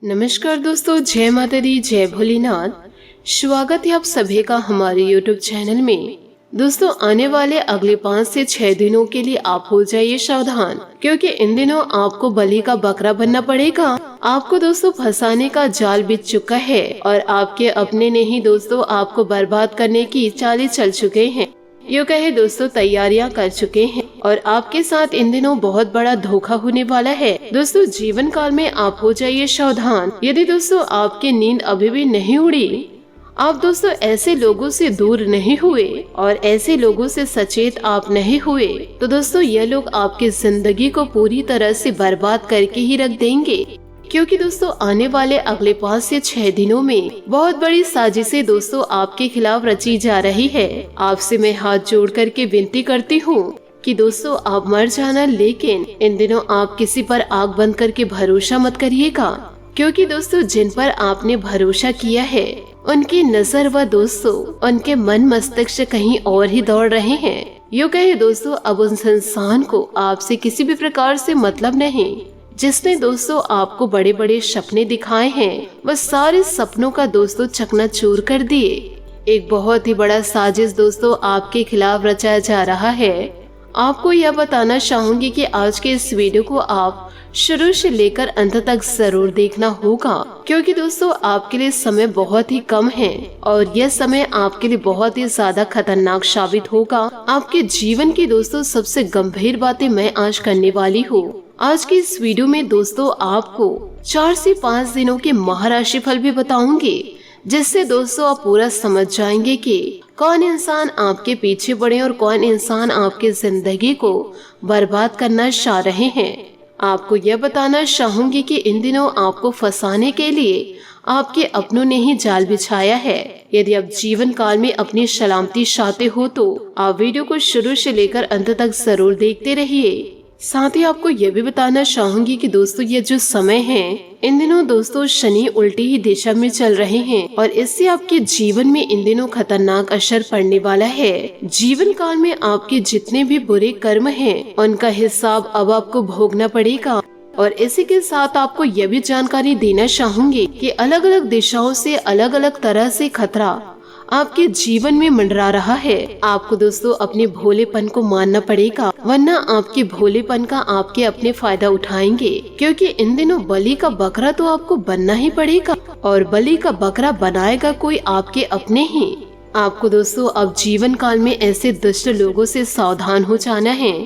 नमस्कार दोस्तों, जय माता दी, जय भोलेनाथ। स्वागत है आप सभी का हमारे YouTube चैनल में। दोस्तों, आने वाले अगले 5 से 6 दिनों के लिए आप हो जाइए सावधान, क्योंकि इन दिनों आपको बलि का बकरा बनना पड़ेगा। आपको दोस्तों फंसाने का जाल बिछ चुका है और आपके अपने ने ही दोस्तों आपको बर्बाद करने की चालें चल चुके हैं। यूँ कहे दोस्तों तैयारियां कर चुके हैं और आपके साथ इन दिनों बहुत बड़ा धोखा होने वाला है। दोस्तों, जीवन काल में आप हो जाइए सावधान। यदि दोस्तों आपकी नींद अभी भी नहीं उड़ी, आप दोस्तों ऐसे लोगों से दूर नहीं हुए और ऐसे लोगों से सचेत आप नहीं हुए, तो दोस्तों ये लोग आपकी जिंदगी को पूरी तरह से बर्बाद करके ही रख देंगे। क्योंकि दोस्तों आने वाले अगले 5 से 6 दिनों में बहुत बड़ी साजिशें दोस्तों आपके खिलाफ रची जा रही है। आपसे मैं हाथ जोड़ करके विनती करती हूँ कि दोस्तों आप मर जाना, लेकिन इन दिनों आप किसी पर आंख बंद करके भरोसा मत करिएगा। क्योंकि दोस्तों जिन पर आपने भरोसा किया है उनकी नजर व दोस्तों उनके मन मस्तिष्क कहीं और ही दौड़ रहे हैं। यूँ कहे दोस्तों अब उस इंसान को आपसे किसी भी प्रकार से मतलब नहीं जिसने दोस्तों आपको बड़े बड़े सपने दिखाए हैं। बस सारे सपनों का दोस्तों चकनाचूर कर दिए। एक बहुत ही बड़ा साजिश दोस्तों आपके खिलाफ रचाया जा रहा है। आपको यह बताना चाहूंगी कि आज के इस वीडियो को आप शुरू से लेकर अंत तक जरूर देखना होगा, क्योंकि दोस्तों आपके लिए समय बहुत ही कम है और यह समय आपके लिए बहुत ही ज्यादा खतरनाक साबित होगा। आपके जीवन की दोस्तों सबसे गंभीर बातें मैं आज करने वाली हूँ। आज की इस वीडियो में दोस्तों आपको 4 से 5 दिनों के महाराशि फल भी बताऊंगी, जिससे दोस्तों आप पूरा समझ जाएंगे कि कौन इंसान आपके पीछे पड़े और कौन इंसान आपकी जिंदगी को बर्बाद करना चाह रहे हैं। आपको यह बताना चाहूंगी कि इन दिनों आपको फंसाने के लिए आपके अपनों ने ही जाल बिछाया है। यदि आप जीवन काल में अपनी सलामती चाहते हो तो आप वीडियो को शुरू से लेकर अंत तक जरूर देखते रहिए। साथ ही आपको यह भी बताना चाहूंगी कि दोस्तों ये जो समय है, इन दिनों दोस्तों शनि उल्टी ही दिशा में चल रहे हैं और इससे आपके जीवन में इन दिनों खतरनाक असर पड़ने वाला है। जीवन काल में आपके जितने भी बुरे कर्म हैं, उनका हिसाब अब आपको भोगना पड़ेगा। और इसी के साथ आपको यह भी जानकारी देना चाहूंगी कि अलग अलग दिशाओं से अलग अलग तरह से खतरा आपके जीवन में मंडरा रहा है। आपको दोस्तों अपने भोलेपन को मानना पड़ेगा, वरना आपके भोलेपन का आपके अपने फायदा उठाएंगे। क्योंकि इन दिनों बलि का बकरा तो आपको बनना ही पड़ेगा और बलि का बकरा बनाएगा कोई आपके अपने ही। आपको दोस्तों अब जीवन काल में ऐसे दुष्ट लोगों से सावधान हो जाना है।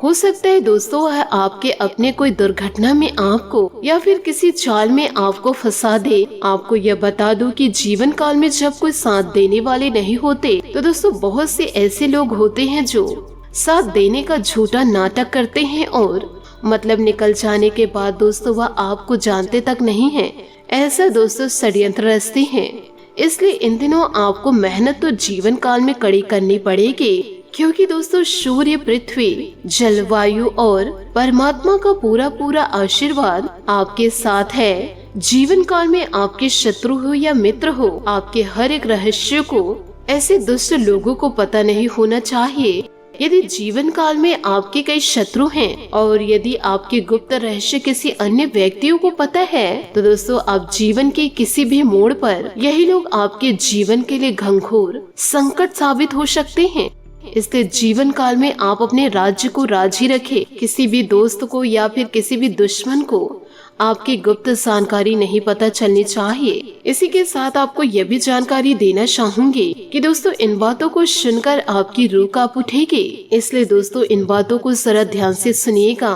हो सकता है दोस्तों है आपके अपने कोई दुर्घटना में आपको या फिर किसी चाल में आपको फंसा दे। आपको यह बता दूं कि जीवन काल में जब कोई साथ देने वाले नहीं होते, तो दोस्तों बहुत से ऐसे लोग होते हैं जो साथ देने का झूठा नाटक करते हैं और मतलब निकल जाने के बाद दोस्तों वह आपको जानते तक नहीं है। ऐसा दोस्तों षड्यंत्र रचते हैं। इसलिए इन दिनों आपको मेहनत तो जीवन काल में कड़ी करनी पड़ेगी, क्योंकि दोस्तों सूर्य, पृथ्वी, जलवायु और परमात्मा का पूरा पूरा आशीर्वाद आपके साथ है। जीवन काल में आपके शत्रु हो या मित्र हो, आपके हर एक रहस्य को ऐसे दुष्ट लोगों को पता नहीं होना चाहिए। यदि जीवन काल में आपके कई शत्रु हैं और यदि आपके गुप्त रहस्य किसी अन्य व्यक्तियों को पता है, तो दोस्तों आप जीवन के किसी भी मोड़ पर यही लोग आपके जीवन के लिए घंघोर संकट साबित हो सकते हैं। इसलिए जीवन काल में आप अपने राज्य को राज ही रखें। किसी भी दोस्त को या फिर किसी भी दुश्मन को आपकी गुप्त जानकारी नहीं पता चलनी चाहिए। इसी के साथ आपको यह भी जानकारी देना चाहूंगी कि दोस्तों इन बातों को सुनकर आपकी रूह कांप उठेगी। इसलिए दोस्तों इन बातों को जरा ध्यान से सुनिएगा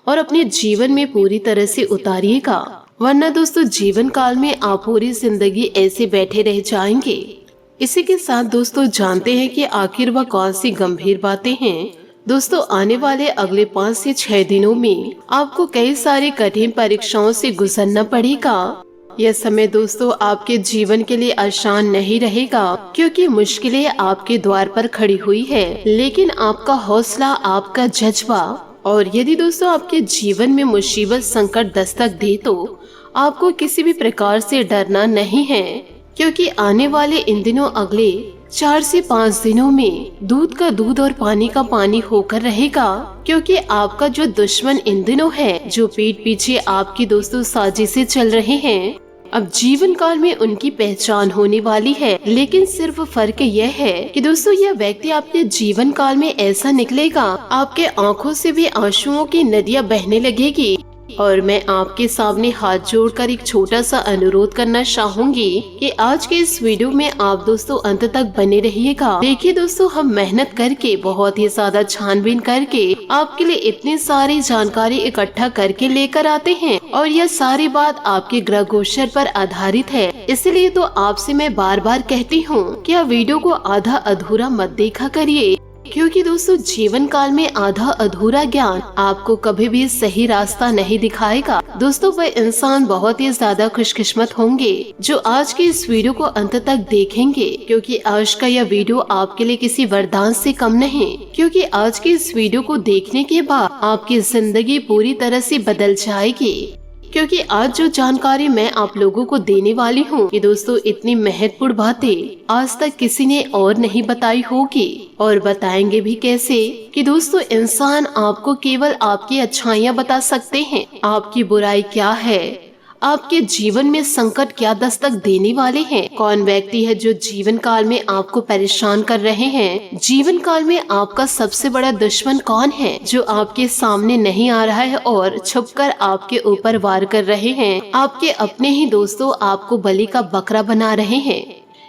और अपने जीवन में पूरी तरह से उतारिएगा, वरना दोस्तों जीवन काल में आप पूरी जिंदगी ऐसे बैठे रह जाएंगे। इसी के साथ दोस्तों जानते हैं कि आखिर वह कौन सी गंभीर बातें हैं। दोस्तों आने वाले अगले 5 से 6 दिनों में आपको कई सारी कठिन परीक्षाओं से गुजरना पड़ेगा। यह समय दोस्तों आपके जीवन के लिए आसान नहीं रहेगा, क्योंकि मुश्किलें आपके द्वार पर खड़ी हुई है। लेकिन आपका हौसला, आपका जज्बा और यदि दोस्तों आपके जीवन में मुसीबत संकट दस्तक दे तो आपको किसी भी प्रकार से डरना नहीं है, क्योंकि आने वाले इन दिनों अगले 4 से 5 दिनों में दूध का दूध और पानी का पानी होकर रहेगा, क्योंकि आपका जो दुश्मन इन दिनों है, जो पीठ पीछे आपकी दोस्तों साजिशें चल रहे हैं, अब जीवन काल में उनकी पहचान होने वाली है। लेकिन सिर्फ फर्क यह है कि दोस्तों यह व्यक्ति आपके जीवन काल में ऐसा निकलेगा, आपके आंखों से भी आंसुओं की नदियां बहने लगेगी। और मैं आपके सामने हाथ जोड़कर एक छोटा सा अनुरोध करना चाहूंगी कि आज के इस वीडियो में आप दोस्तों अंत तक बने रहिएगा। देखिए दोस्तों, हम मेहनत करके, बहुत ही ज्यादा छानबीन करके आपके लिए इतनी सारी जानकारी इकट्ठा करके लेकर आते हैं, और यह सारी बात आपके ग्रह गोचर पर आधारित है। इसलिए तो आपसे मैं बार बार कहती हूँ कि आप वीडियो को आधा अधूरा मत देखा करिए, क्योंकि दोस्तों जीवन काल में आधा अधूरा ज्ञान आपको कभी भी सही रास्ता नहीं दिखाएगा। दोस्तों वह इंसान बहुत ही ज्यादा खुशकिस्मत होंगे जो आज के इस वीडियो को अंत तक देखेंगे, क्योंकि आज का यह वीडियो आपके लिए किसी वरदान से कम नहीं, क्योंकि आज के इस वीडियो को देखने के बाद आपकी जिंदगी पूरी तरह से बदल जाएगी। क्योंकि आज जो जानकारी मैं आप लोगों को देने वाली हूँ कि दोस्तों इतनी महत्वपूर्ण बातें आज तक किसी ने और नहीं बताई होगी, और बताएंगे भी कैसे कि दोस्तों इंसान आपको केवल आपकी अच्छाइयाँ बता सकते हैं, आपकी बुराई क्या है, आपके जीवन में संकट क्या दस्तक देने वाले हैं, कौन व्यक्ति है जो जीवन काल में आपको परेशान कर रहे हैं, जीवन काल में आपका सबसे बड़ा दुश्मन कौन है जो आपके सामने नहीं आ रहा है और छुपकर आपके ऊपर वार कर रहे हैं, आपके अपने ही दोस्तों आपको बलि का बकरा बना रहे हैं।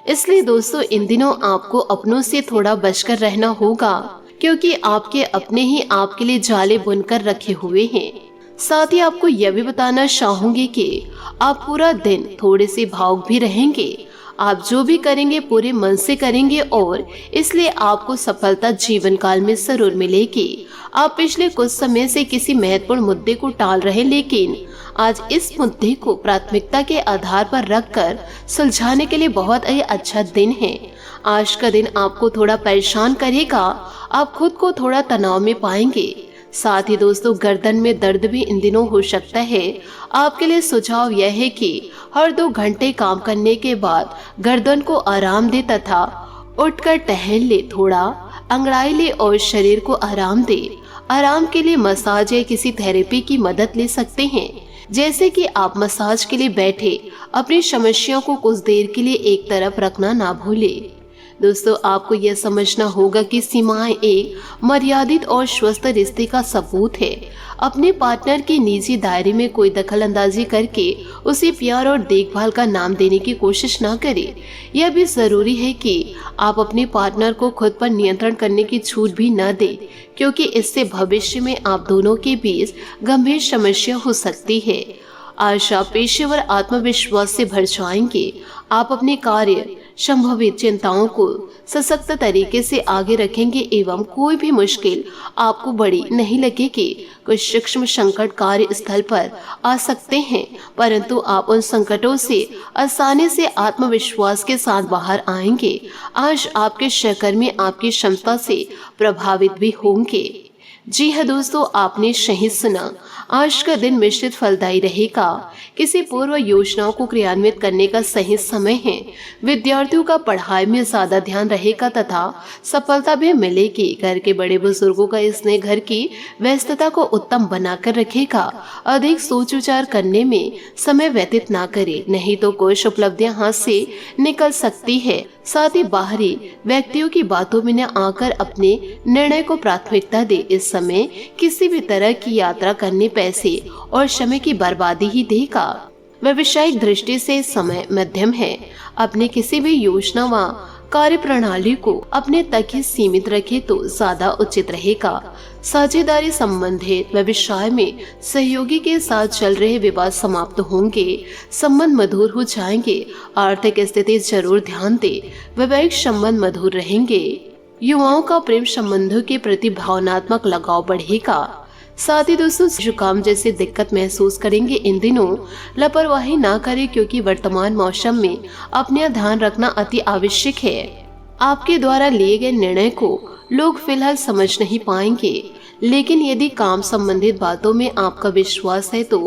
इसलिए दोस्तों इन दिनों आपको अपनों से थोड़ा बचकर रहना होगा, क्योंकि आपके अपने ही आपके लिए जाले बुनकर रखे हुए हैं। साथ ही आपको यह भी बताना चाहूंगी कि आप पूरा दिन थोड़े से भावुक भी रहेंगे। आप जो भी करेंगे पूरे मन से करेंगे, और इसलिए आपको सफलता जीवन काल में जरूर मिलेगी। आप पिछले कुछ समय से किसी महत्वपूर्ण मुद्दे को टाल रहे, लेकिन आज इस मुद्दे को प्राथमिकता के आधार पर रखकर सुलझाने के लिए बहुत ही अच्छा दिन है। आज का दिन आपको थोड़ा परेशान करेगा, आप खुद को थोड़ा तनाव में पाएंगे। साथ ही दोस्तों गर्दन में दर्द भी इन दिनों हो सकता है। आपके लिए सुझाव यह है कि हर 2 घंटे काम करने के बाद गर्दन को आराम दे तथा उठकर टहल ले, थोड़ा अंगड़ाई ले और शरीर को आराम दे। आराम के लिए मसाज या किसी थेरेपी की मदद ले सकते हैं। जैसे कि आप मसाज के लिए बैठे अपनी समस्याओं को कुछ देर के लिए एक तरफ रखना ना भूलें। दोस्तों आपको यह समझना होगा कि सीमाएं एक मर्यादित और स्वस्थ रिश्ते का सबूत है। अपने पार्टनर के निजी दायरे में कोई दखल अंदाजी करके उसे प्यार और देखभाल का नाम देने की कोशिश ना करें। यह भी जरूरी है कि आप अपने पार्टनर को खुद पर नियंत्रण करने की छूट भी न दें, क्योंकि इससे भविष्य में आप दोनों के बीच गंभीर समस्या हो सकती है। आज आप पेशेवर आत्मविश्वास से भर जाएंगे। आप अपने कार्य संभावित चिंताओं को सशक्त तरीके से आगे रखेंगे एवं कोई भी मुश्किल आपको बड़ी नहीं लगेगी। कुछ सूक्ष्म संकट कार्य स्थल पर आ सकते हैं, परंतु आप उन संकटों से आसानी से आत्मविश्वास के साथ बाहर आएंगे। आज आपके सहकर्मी आपकी क्षमता से प्रभावित भी होंगे। जी हाँ दोस्तों, आपने सही सुना। आज का दिन मिश्रित फलदायी रहेगा। किसी पूर्व योजनाओं को क्रियान्वित करने का सही समय है। विद्यार्थियों का पढ़ाई में ज्यादा ध्यान रहेगा तथा सफलता भी मिलेगी। घर के बड़े बुजुर्गों का स्नेह घर की व्यस्तता को उत्तम बनाकर रखेगा। अधिक सोच विचार करने में समय व्यतीत ना करें, नहीं तो कुछ उपलब्धियां हाथ से निकल सकती है। साथ ही बाहरी व्यक्तियों की बातों में न आकर अपने निर्णय को प्राथमिकता दे। इस समय किसी भी तरह की यात्रा करने पैसे और समय की बर्बादी ही देगा। व्यवसायिक दृष्टि से समय मध्यम है। अपने किसी भी योजना व कार्य प्रणाली को अपने तक ही सीमित रखे तो ज्यादा उचित रहेगा। साझेदारी संबंधित व्यवसाय में सहयोगी के साथ चल रहे विवाद समाप्त होंगे, संबंध मधुर हो जाएंगे। आर्थिक स्थिति जरूर ध्यान दे, वैवाहिक संबंध मधुर रहेंगे। युवाओं का प्रेम संबंधों के प्रति भावनात्मक लगाव बढ़ेगा। साथ ही दोस्तों जुकाम जैसी दिक्कत महसूस करेंगे। इन दिनों लापरवाही ना करें, क्योंकि वर्तमान मौसम में अपना ध्यान रखना अति आवश्यक है। आपके द्वारा लिए गए निर्णय को लोग फिलहाल समझ नहीं पाएंगे, लेकिन यदि काम संबंधित बातों में आपका विश्वास है तो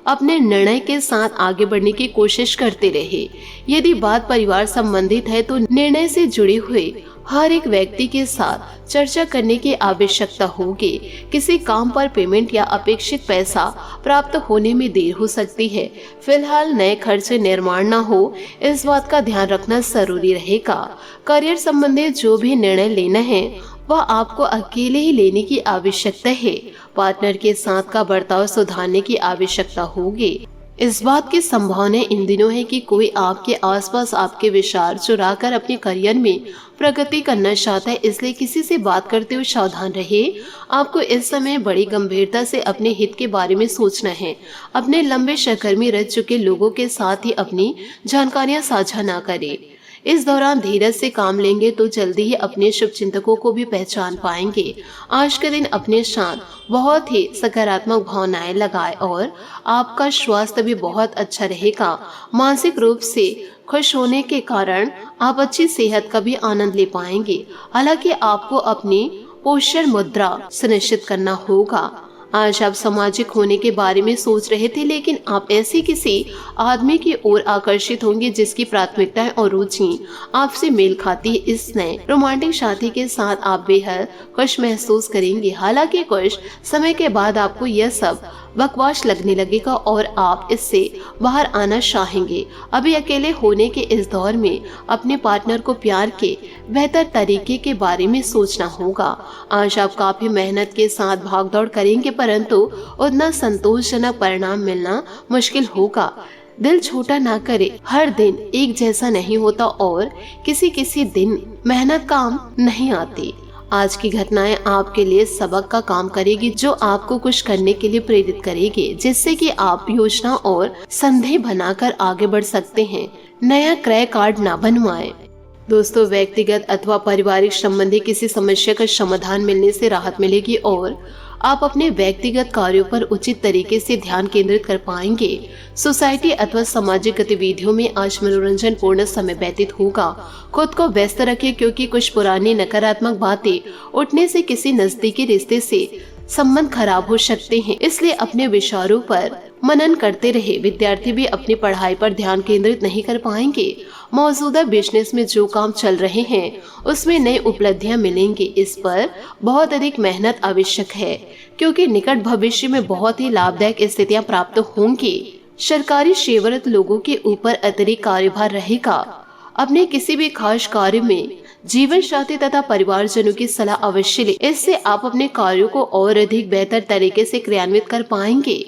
अपने निर्णय के साथ आगे बढ़ने की कोशिश करते रहे। यदि बात परिवार संबंधित है तो निर्णय से जुड़े हुए हर एक व्यक्ति के साथ चर्चा करने की आवश्यकता होगी। किसी काम पर पेमेंट या अपेक्षित पैसा प्राप्त होने में देर हो सकती है। फिलहाल नए खर्च निर्माण न हो, इस बात का ध्यान रखना जरूरी रहेगा। करियर संबंधित जो भी निर्णय लेना है वह आपको अकेले ही लेने की आवश्यकता है। पार्टनर के साथ का बर्ताव सुधारने की आवश्यकता होगी। इस बात की संभावना इन दिनों है कि कोई आपके आसपास आपके विचार चुरा कर अपने करियर में प्रगति करना चाहता है, इसलिए किसी से बात करते हुए सावधान रहे। आपको इस समय बड़ी गंभीरता से अपने हित के बारे में सोचना है। अपने लंबे सहकर्मी रह चुके लोगों के साथ ही अपनी जानकारियां साझा न करें। इस दौरान धीरज से काम लेंगे तो जल्दी ही अपने शुभचिंतकों को भी पहचान पाएंगे। आज के दिन अपने साथ बहुत ही सकारात्मक भावनाएं लगाएं और आपका स्वास्थ्य भी बहुत अच्छा रहेगा। मानसिक रूप से खुश होने के कारण आप अच्छी सेहत का भी आनंद ले पाएंगे। हालांकि आपको अपनी पोस्चर मुद्रा सुनिश्चित करना होगा। आज आप सामाजिक होने के बारे में सोच रहे थे, लेकिन आप ऐसे किसी आदमी की ओर आकर्षित होंगे जिसकी प्राथमिकताएं और रुचि आपसे मेल खाती है। इस नए रोमांटिक साथी के साथ आप बेहद खुश महसूस करेंगे। हालांकि कुछ समय के बाद आपको यह सब बकवास लगने लगेगा और आप इससे बाहर आना चाहेंगे। अभी अकेले होने के इस दौर में अपने पार्टनर को प्यार के बेहतर तरीके के बारे में सोचना होगा। आज आप काफी मेहनत के साथ भागदौड़ करेंगे, परंतु उतना संतोषजनक परिणाम मिलना मुश्किल होगा। दिल छोटा ना करे, हर दिन एक जैसा नहीं होता और किसी किसी दिन मेहनत काम नहीं आती। आज की घटनाएं आपके लिए सबक का काम करेगी, जो आपको कुछ करने के लिए प्रेरित करेगी, जिससे कि आप योजना और संदेह बनाकर आगे बढ़ सकते हैं। नया क्रय कार्ड ना बनवाएं। दोस्तों, व्यक्तिगत अथवा पारिवारिक संबंधी किसी समस्या का समाधान मिलने से राहत मिलेगी और आप अपने व्यक्तिगत कार्यों पर उचित तरीके से ध्यान केंद्रित कर पाएंगे। सोसाइटी अथवा सामाजिक गतिविधियों में आज मनोरंजन पूर्ण समय व्यतीत होगा। खुद को व्यस्त रखें, क्योंकि कुछ पुरानी नकारात्मक बातें उठने से किसी नजदीकी रिश्ते से संबंध खराब हो सकते हैं, इसलिए अपने विचारों पर मनन करते रहे। विद्यार्थी भी अपनी पढ़ाई पर ध्यान केंद्रित नहीं कर पाएंगे। मौजूदा बिजनेस में जो काम चल रहे हैं उसमें नई उपलब्धियां मिलेंगी। इस पर बहुत अधिक मेहनत आवश्यक है, क्योंकि निकट भविष्य में बहुत ही लाभदायक स्थितियां प्राप्त होंगी। सरकारी सेवारत लोगों के ऊपर अतिरिक्त कार्यभार रहेगा। अपने किसी भी खास कार्य में जीवन साथी तथा परिवारजनों की सलाह अवश्य लें, इससे आप अपने कार्यों को और अधिक बेहतर तरीके से क्रियान्वित कर पाएंगे।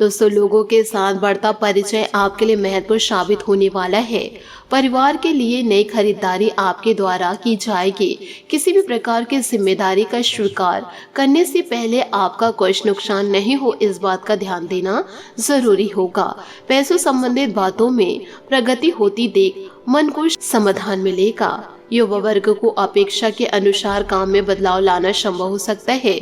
दोस्तों, लोगों के साथ बढ़ता परिचय आपके लिए महत्वपूर्ण साबित होने वाला है। परिवार के लिए नई खरीदारी आपके द्वारा की जाएगी। किसी भी प्रकार की जिम्मेदारी का स्वीकार करने से पहले आपका कुछ नुकसान नहीं हो, इस बात का ध्यान देना जरूरी होगा। पैसों संबंधित बातों में प्रगति होती देख मन को समाधान मिलेगा। युवा वर्ग को अपेक्षा के अनुसार काम में बदलाव लाना संभव हो सकता है।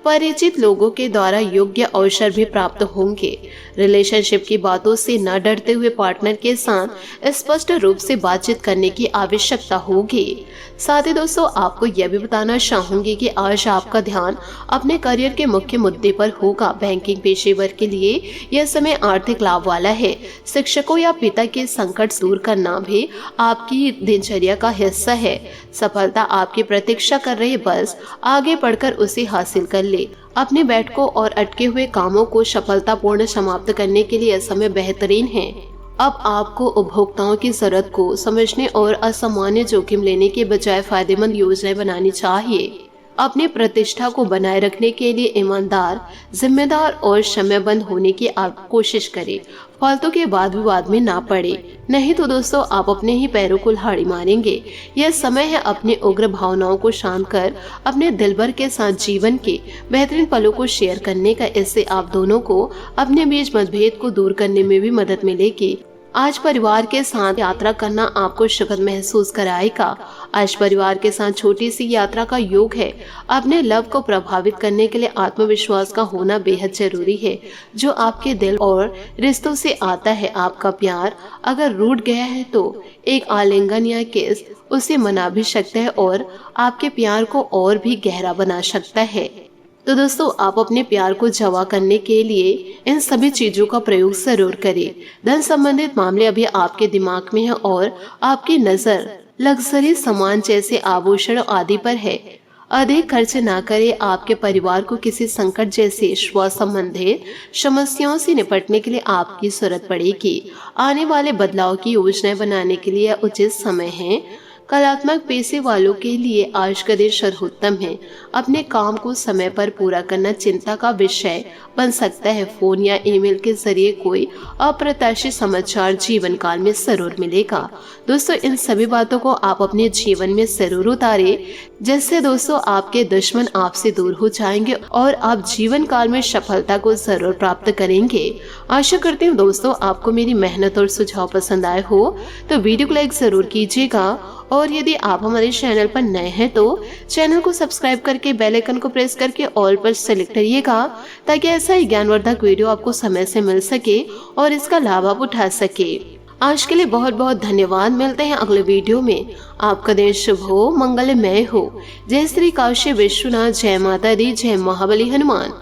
परिचित लोगों के द्वारा योग्य अवसर भी प्राप्त होंगे। रिलेशनशिप की बातों से न डरते हुए पार्टनर के साथ स्पष्ट रूप से बातचीत करने की आवश्यकता होगी। साथ ही दोस्तों, आपको यह भी बताना चाहूंगी कि आज आपका ध्यान अपने करियर के मुख्य मुद्दे पर होगा। बैंकिंग पेशेवर के लिए यह समय आर्थिक लाभ वाला है। शिक्षकों या पिता के संकट दूर करना भी आपकी दिनचर्या का हिस्सा है। सफलता आपकी प्रतीक्षा कर रही, बस आगे बढ़कर उसे हासिल कर ले। अपने बैठकों और अटके हुए कामों को सफलतापूर्ण समाप्त करने के लिए यह समय बेहतरीन है। अब आपको उपभोक्ताओं की जरूरत को समझने और असामान्य जोखिम लेने के बजाय फायदेमंद योजनाएं बनानी चाहिए। अपनी प्रतिष्ठा को बनाए रखने के लिए ईमानदार, जिम्मेदार और समयबद्ध होने की आप कोशिश करें। फालतू के वाद विवाद में ना पड़े, नहीं तो दोस्तों आप अपने ही पैरों को लाड़ी मारेंगे। यह समय है अपने उग्र भावनाओं को शांत कर अपने दिलबर के साथ जीवन के बेहतरीन पलों को शेयर करने का। इससे आप दोनों को अपने बीच मतभेद को दूर करने में भी मदद मिलेगी। आज परिवार के साथ यात्रा करना आपको सुखद महसूस कराएगा। आज परिवार के साथ छोटी सी यात्रा का योग है। अपने लव को प्रभावित करने के लिए आत्मविश्वास का होना बेहद जरूरी है, जो आपके दिल और रिश्तों से आता है। आपका प्यार अगर रूठ गया है तो एक आलिंगन या किस उसे मना भी सकता है और आपके प्यार को और भी गहरा बना सकता है। तो दोस्तों आप अपने प्यार को जवा करने के लिए इन सभी चीजों का प्रयोग जरूर करें। धन संबंधित मामले अभी आपके दिमाग में है और आपकी नजर लग्जरी सामान जैसे आभूषण आदि पर है। अधिक खर्च ना करें। आपके परिवार को किसी संकट जैसे श्वास संबंधित समस्याओं से निपटने के लिए आपकी जरूरत पड़ेगी। आने वाले बदलाव की योजनाएं बनाने के लिए उचित समय है। कलात्मक पेशे वालों के लिए आज का दिन सर्वोत्तम है। अपने काम को समय पर पूरा करना चिंता का विषय बन सकता है। फोन या ईमेल के जरिए कोई अप्रत्याशित समाचार जीवन काल में जरूर मिलेगा। दोस्तों इन सभी बातों को आप अपने जीवन में जरूर उतारें, जिससे दोस्तों आपके दुश्मन आपसे दूर हो जाएंगे और आप जीवन काल में सफलता को जरूर प्राप्त करेंगे। आशा करती हूँ दोस्तों आपको मेरी मेहनत और सुझाव पसंद आए हो तो वीडियो को लाइक जरूर कीजिएगा और यदि आप हमारे चैनल पर नए हैं तो चैनल को सब्सक्राइब करके बेल आइकन को प्रेस करके ऑल पर सेलेक्ट करिएगा, ताकि ऐसा ही ज्ञानवर्धक वीडियो आपको समय से मिल सके और इसका लाभ आप उठा सके। आज के लिए बहुत बहुत धन्यवाद। मिलते हैं अगले वीडियो में। आपका दिन शुभ हो, मंगलमय हो। जय श्री काशी विश्वनाथ, जय माता दी, जय महाबली हनुमान।